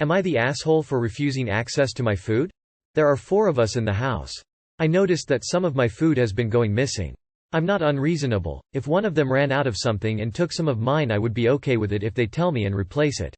Am I the asshole for refusing access to my food? There are 4 of us in the house. I noticed that some of my food has been going missing. I'm not unreasonable. If one of them ran out of something and took some of mine, I would be okay with it if they tell me and replace it.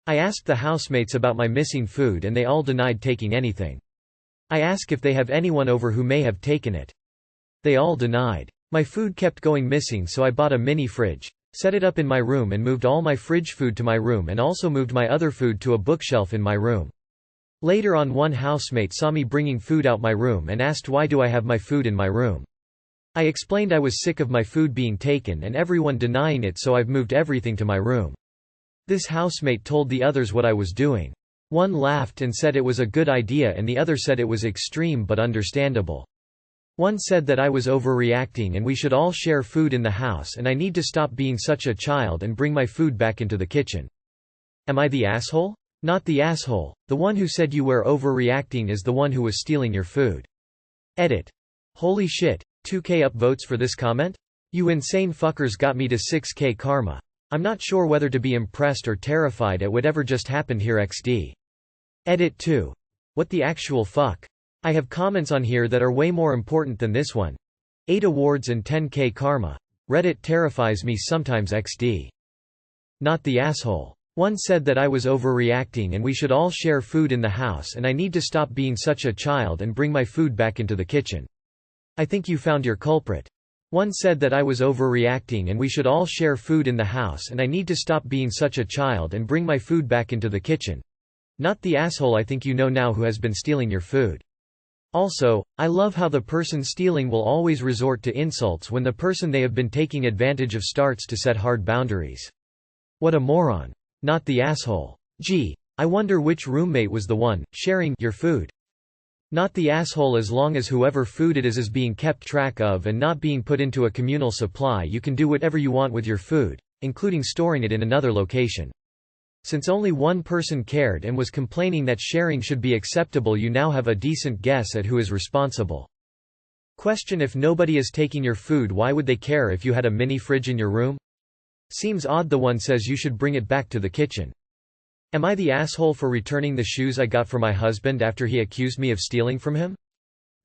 I asked the housemates about my missing food and they all denied taking anything. I asked if they have anyone over who may have taken it. They all denied. My food kept going missing, so I bought a mini fridge, set it up in my room and moved all my fridge food to my room, and also moved my other food to a bookshelf in my room. Later on, one housemate saw me bringing food out my room and asked why do I have my food in my room. I explained I was sick of my food being taken and everyone denying it, so I've moved everything to my room. This housemate told the others what I was doing. One laughed and said it was a good idea and the other said it was extreme but understandable. One said that I was overreacting and we should all share food in the house and I need to stop being such a child and bring my food back into the kitchen. Am I the asshole? Not the asshole. The one who said you were overreacting is the one who was stealing your food. Edit. Holy shit. 2K upvotes for this comment? You insane fuckers got me to 6K karma. I'm not sure whether to be impressed or terrified at whatever just happened here XD. Edit 2. What the actual fuck? I have comments on here that are way more important than this one. 8 awards and 10K karma. Reddit terrifies me sometimes XD. Not the asshole. One said that I was overreacting and we should all share food in the house and I need to stop being such a child and bring my food back into the kitchen. I think you found your culprit. One said that I was overreacting and we should all share food in the house and I need to stop being such a child and bring my food back into the kitchen. Not the asshole. I think you know now who has been stealing your food. Also, I love how the person stealing will always resort to insults when the person they have been taking advantage of starts to set hard boundaries. What a moron. Not the asshole. Gee, I wonder which roommate was the one sharing your food. Not the asshole. As long as whoever food it is being kept track of and not being put into a communal supply, you can do whatever you want with your food, including storing it in another location. Since only one person cared and was complaining that sharing should be acceptable, you now have a decent guess at who is responsible. Question: if nobody is taking your food, why would they care if you had a mini fridge in your room? Seems odd. The one says you should bring it back to the kitchen. Am I the asshole for returning the shoes I got for my husband after he accused me of stealing from him?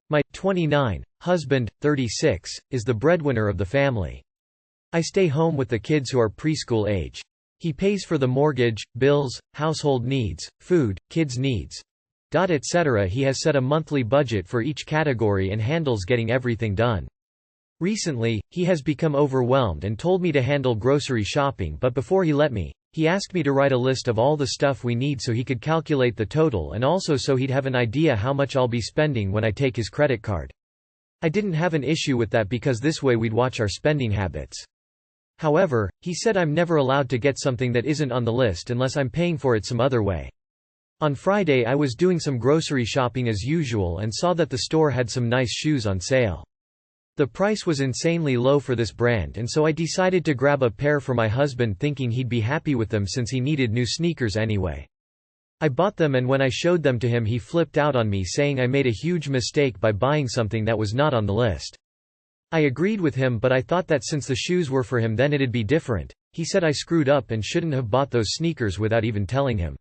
My 29 husband, 36, is the breadwinner of the family. I stay home with the kids who are preschool age. He pays for the mortgage, bills, household needs, food, kids' needs, etc. He has set a monthly budget for each category and handles getting everything done. Recently, he has become overwhelmed and told me to handle grocery shopping, but before he let me, he asked me to write a list of all the stuff we need so he could calculate the total and also so he'd have an idea how much I'll be spending when I take his credit card. I didn't have an issue with that because this way we'd watch our spending habits. However, he said I'm never allowed to get something that isn't on the list unless I'm paying for it some other way. On Friday I was doing some grocery shopping as usual and saw that the store had some nice shoes on sale. The price was insanely low for this brand, and so I decided to grab a pair for my husband, thinking he'd be happy with them since he needed new sneakers anyway. I bought them, and when I showed them to him he flipped out on me, saying I made a huge mistake by buying something that was not on the list. I agreed with him, but I thought that since the shoes were for him then it'd be different. He said I screwed up and shouldn't have bought those sneakers without even telling him.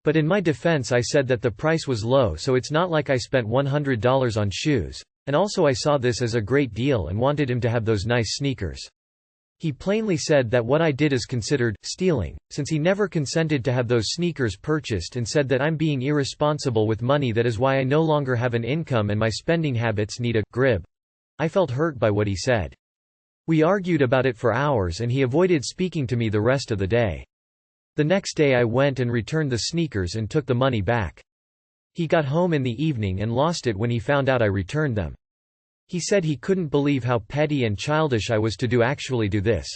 But in my defense I said that the price was low, so it's not like I spent $100 on shoes, and also I saw this as a great deal and wanted him to have those nice sneakers. He plainly said that what I did is considered stealing, since he never consented to have those sneakers purchased, and said that I'm being irresponsible with money. That is why I no longer have an income and my spending habits need a grip. I felt hurt by what he said. We argued about it for hours and he avoided speaking to me the rest of the day. The next day I went and returned the sneakers and took the money back. He got home in the evening and lost it when he found out I returned them. He said he couldn't believe how petty and childish I was to actually do this.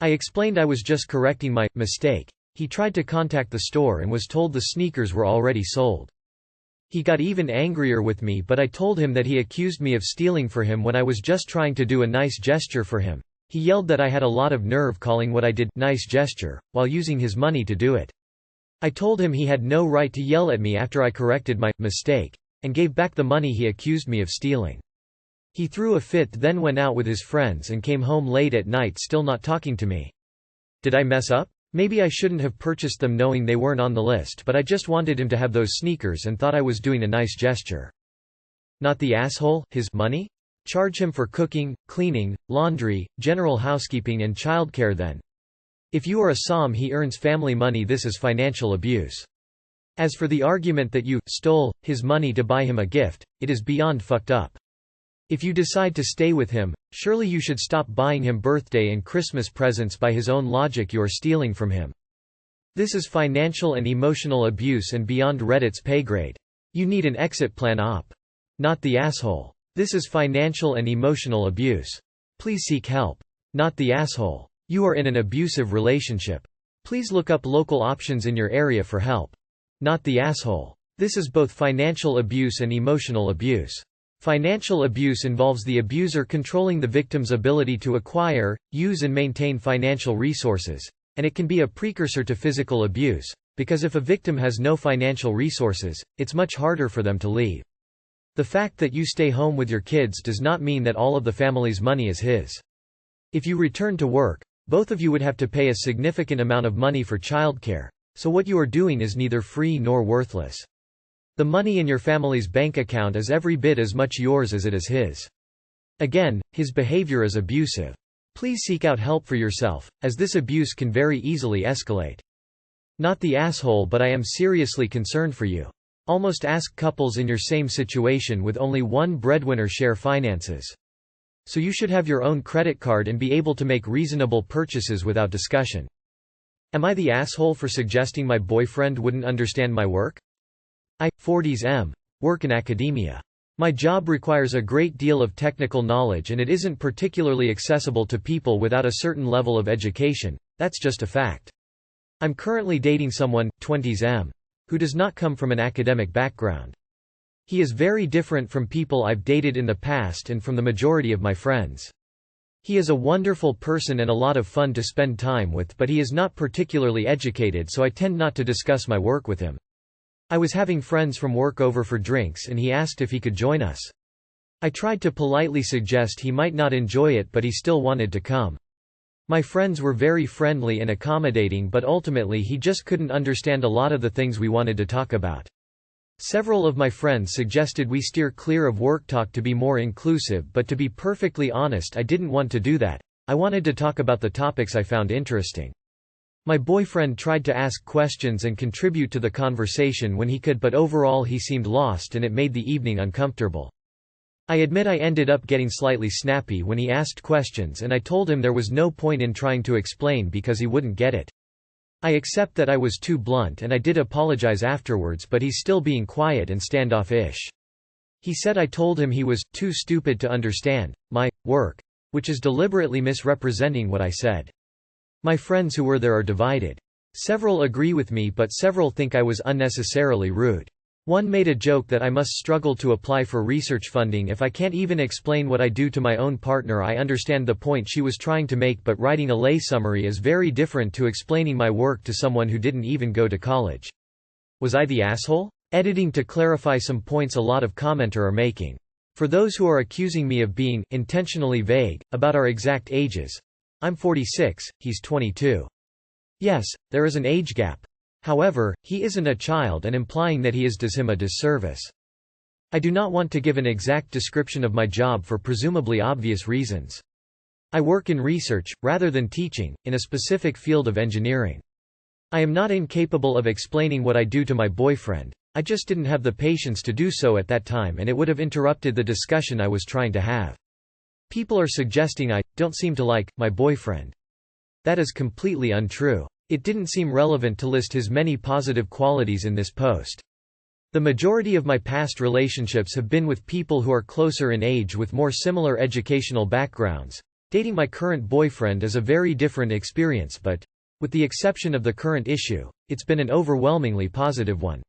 I explained I was just correcting my mistake. He tried to contact the store and was told the sneakers were already sold. He got even angrier with me, but I told him that he accused me of stealing for him when I was just trying to do a nice gesture for him. He yelled that I had a lot of nerve calling what I did nice gesture, while using his money to do it. I told him he had no right to yell at me after I corrected my mistake, and gave back the money he accused me of stealing. He threw a fit, then went out with his friends and came home late at night still not talking to me. Did I mess up? Maybe I shouldn't have purchased them knowing they weren't on the list, but I just wanted him to have those sneakers and thought I was doing a nice gesture. Not the asshole, his money? Charge him for cooking, cleaning, laundry, general housekeeping and childcare then. If you are a som he earns family money, this is financial abuse. As for the argument that you stole his money to buy him a gift, it is beyond fucked up. If you decide to stay with him, surely you should stop buying him birthday and Christmas presents. By his own logic you are stealing from him. This is financial and emotional abuse and beyond Reddit's pay grade. You need an exit plan op. Not the asshole. This is financial and emotional abuse. Please seek help. Not the asshole. You are in an abusive relationship. Please look up local options in your area for help. Not the asshole. This is both financial abuse and emotional abuse. Financial abuse involves the abuser controlling the victim's ability to acquire, use and maintain financial resources, and it can be a precursor to physical abuse, because if a victim has no financial resources, it's much harder for them to leave. The fact that you stay home with your kids does not mean that all of the family's money is his. If you return to work, both of you would have to pay a significant amount of money for childcare, so what you are doing is neither free nor worthless. The money in your family's bank account is every bit as much yours as it is his. Again, his behavior is abusive. Please seek out help for yourself, as this abuse can very easily escalate. Not the asshole, but I am seriously concerned for you. Almost ask couples in your same situation with only one breadwinner share finances. So you should have your own credit card and be able to make reasonable purchases without discussion. Am I the asshole for suggesting my boyfriend wouldn't understand my work? I, 40s work in academia. My job requires a great deal of technical knowledge and it isn't particularly accessible to people without a certain level of education, that's just a fact. I'm currently dating someone, 20s who does not come from an academic background. He is very different from people I've dated in the past and from the majority of my friends. He is a wonderful person and a lot of fun to spend time with, but he is not particularly educated, so I tend not to discuss my work with him. I was having friends from work over for drinks and he asked if he could join us. I tried to politely suggest he might not enjoy it, but he still wanted to come. My friends were very friendly and accommodating, but ultimately he just couldn't understand a lot of the things we wanted to talk about. Several of my friends suggested we steer clear of work talk to be more inclusive, but to be perfectly honest, I didn't want to do that. I wanted to talk about the topics I found interesting. My boyfriend tried to ask questions and contribute to the conversation when he could, but overall he seemed lost and it made the evening uncomfortable. I admit I ended up getting slightly snappy when he asked questions and I told him there was no point in trying to explain because he wouldn't get it. I accept that I was too blunt and I did apologize afterwards, but he's still being quiet and standoffish. He said I told him he was too stupid to understand my work, which is deliberately misrepresenting what I said. My friends who were there are divided. Several agree with me, but several think I was unnecessarily rude. One made a joke that I must struggle to apply for research funding if I can't even explain what I do to my own partner. I understand the point she was trying to make, but writing a lay summary is very different to explaining my work to someone who didn't even go to college. Was I the asshole? Editing to clarify some points a lot of commenter are making. For those who are accusing me of being intentionally vague about our exact ages, I'm 46, he's 22. Yes, there is an age gap. However, he isn't a child, and implying that he is does him a disservice. I do not want to give an exact description of my job for presumably obvious reasons. I work in research, rather than teaching, in a specific field of engineering. I am not incapable of explaining what I do to my boyfriend, I just didn't have the patience to do so at that time, and it would have interrupted the discussion I was trying to have. People are suggesting I don't seem to like my boyfriend. That is completely untrue. It didn't seem relevant to list his many positive qualities in this post. The majority of my past relationships have been with people who are closer in age with more similar educational backgrounds. Dating my current boyfriend is a very different experience, but, with the exception of the current issue, it's been an overwhelmingly positive one.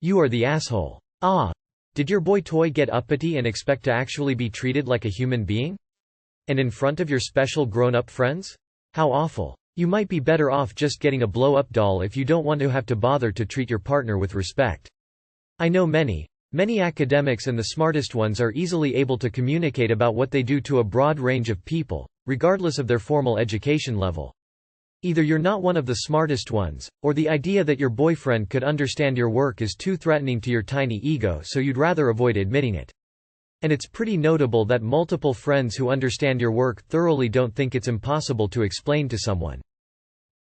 You are the asshole. Ah. Did your boy toy get uppity and expect to actually be treated like a human being? And in front of your special grown-up friends? How awful. You might be better off just getting a blow-up doll if you don't want to have to bother to treat your partner with respect. I know many academics, and the smartest ones are easily able to communicate about what they do to a broad range of people, regardless of their formal education level. Either you're not one of the smartest ones, or the idea that your boyfriend could understand your work is too threatening to your tiny ego, so you'd rather avoid admitting it. And it's pretty notable that multiple friends who understand your work thoroughly don't think it's impossible to explain to someone.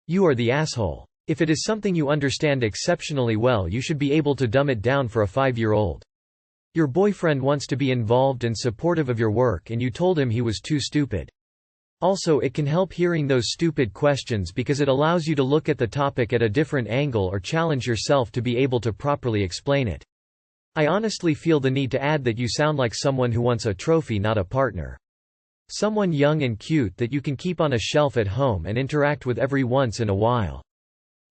You are the asshole. If it is something you understand exceptionally well, you should be able to dumb it down for a 5-year-old. Your boyfriend wants to be involved and supportive of your work and you told him he was too stupid. Also, it can help hearing those stupid questions because it allows you to look at the topic at a different angle or challenge yourself to be able to properly explain it. I honestly feel the need to add that you sound like someone who wants a trophy, not a partner. Someone young and cute that you can keep on a shelf at home and interact with every once in a while.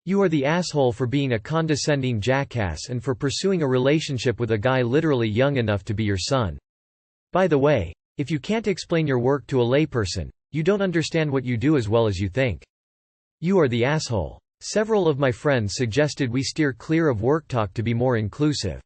You are the asshole for being a condescending jackass and for pursuing a relationship with a guy literally young enough to be your son. By the way, if you can't explain your work to a layperson, you don't understand what you do as well as you think. You are the asshole. Several of my friends suggested we steer clear of work talk to be more inclusive.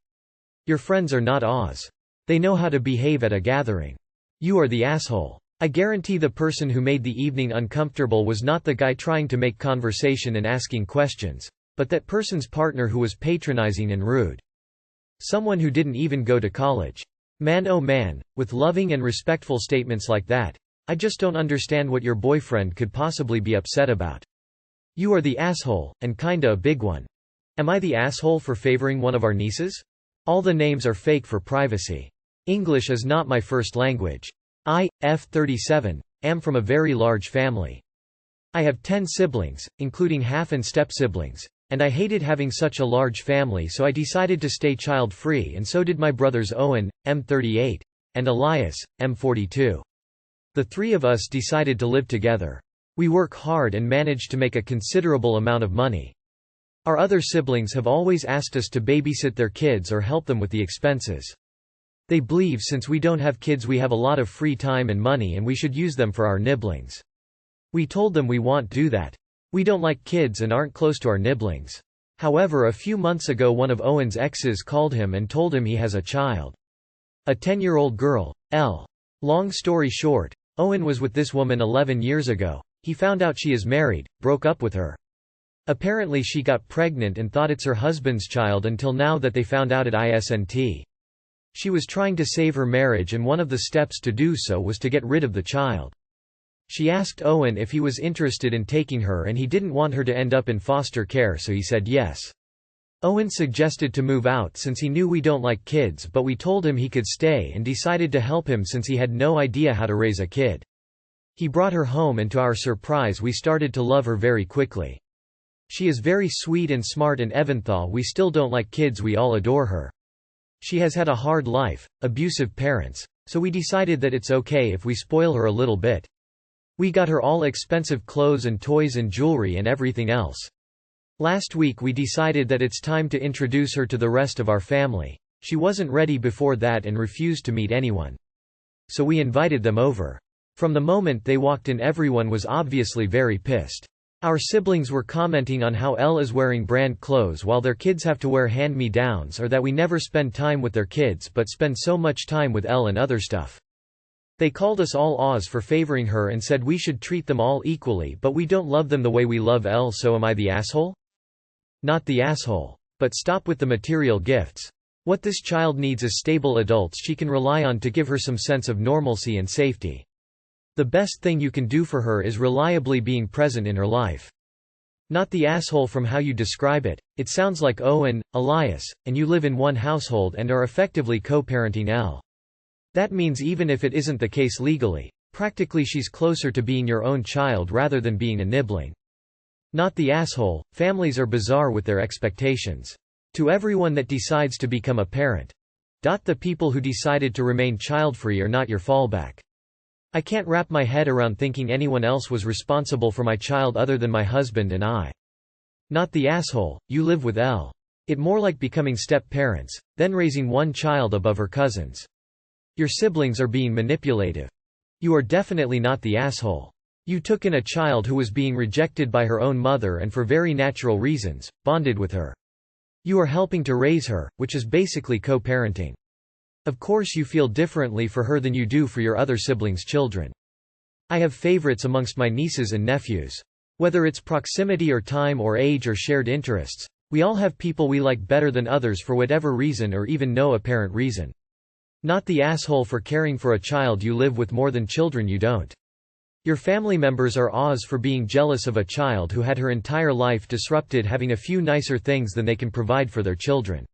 Your friends are not Oz. They know how to behave at a gathering. You are the asshole. I guarantee the person who made the evening uncomfortable was not the guy trying to make conversation and asking questions, but that person's partner who was patronizing and rude. Someone who didn't even go to college. Man, oh man, with loving and respectful statements like that, I just don't understand what your boyfriend could possibly be upset about. You are the asshole, and kinda a big one. Am I the asshole for favoring one of our nieces? All the names are fake for privacy. English is not my first language. I, F37, am from a very large family. I have 10 siblings, including half and step-siblings, and I hated having such a large family, so I decided to stay child-free, and so did my brothers Owen, M38, and Elias, M42. The three of us decided to live together. We work hard and manage to make a considerable amount of money. Our other siblings have always asked us to babysit their kids or help them with the expenses. They believe since we don't have kids we have a lot of free time and money and we should use them for our nibblings. We told them we won't do that. We don't like kids and aren't close to our nibblings. However, a few months ago one of Owen's exes called him and told him he has a child. A 10-year-old girl, L. Long story short, Owen was with this woman 11 years ago. He found out she is married, broke up with her. Apparently she got pregnant and thought it's her husband's child until now that they found out at ISNT. She was trying to save her marriage and one of the steps to do so was to get rid of the child. She asked Owen if he was interested in taking her and he didn't want her to end up in foster care, so he said yes. Owen suggested to move out since he knew we don't like kids, but we told him he could stay and decided to help him since he had no idea how to raise a kid. He brought her home and to our surprise we started to love her very quickly. She is very sweet and smart and even though we still don't like kids we all adore her. She has had a hard life, abusive parents, so we decided that it's okay if we spoil her a little bit. We got her all expensive clothes and toys and jewelry and everything else. Last week we decided that it's time to introduce her to the rest of our family. She wasn't ready before that and refused to meet anyone. So we invited them over. From the moment they walked in everyone was obviously very pissed. Our siblings were commenting on how Elle is wearing brand clothes while their kids have to wear hand-me-downs, or that we never spend time with their kids but spend so much time with Elle and other stuff. They called us all Oz for favoring her and said we should treat them all equally, but we don't love them the way we love Elle, so am I the asshole? Not the asshole. But stop with the material gifts. What this child needs is stable adults she can rely on to give her some sense of normalcy and safety. The best thing you can do for her is reliably being present in her life. Not the asshole from how you describe it. It sounds like Owen, Elias, and you live in one household and are effectively co-parenting Elle. That means even if it isn't the case legally, practically she's closer to being your own child rather than being a nibbling. Not the asshole. Families are bizarre with their expectations. To everyone that decides to become a parent. The people who decided to remain child-free are not your fallback. I can't wrap my head around thinking anyone else was responsible for my child other than my husband and I. Not the asshole. You live with Elle. It more like becoming step-parents, then raising one child above her cousins. Your siblings are being manipulative. You are definitely not the asshole. You took in a child who was being rejected by her own mother and for very natural reasons, bonded with her. You are helping to raise her, which is basically co-parenting. Of course you feel differently for her than you do for your other siblings' children. I have favorites amongst my nieces and nephews. Whether it's proximity or time or age or shared interests, we all have people we like better than others for whatever reason or even no apparent reason. Not the asshole for caring for a child you live with more than children you don't. Your family members are Oz for being jealous of a child who had her entire life disrupted having a few nicer things than they can provide for their children.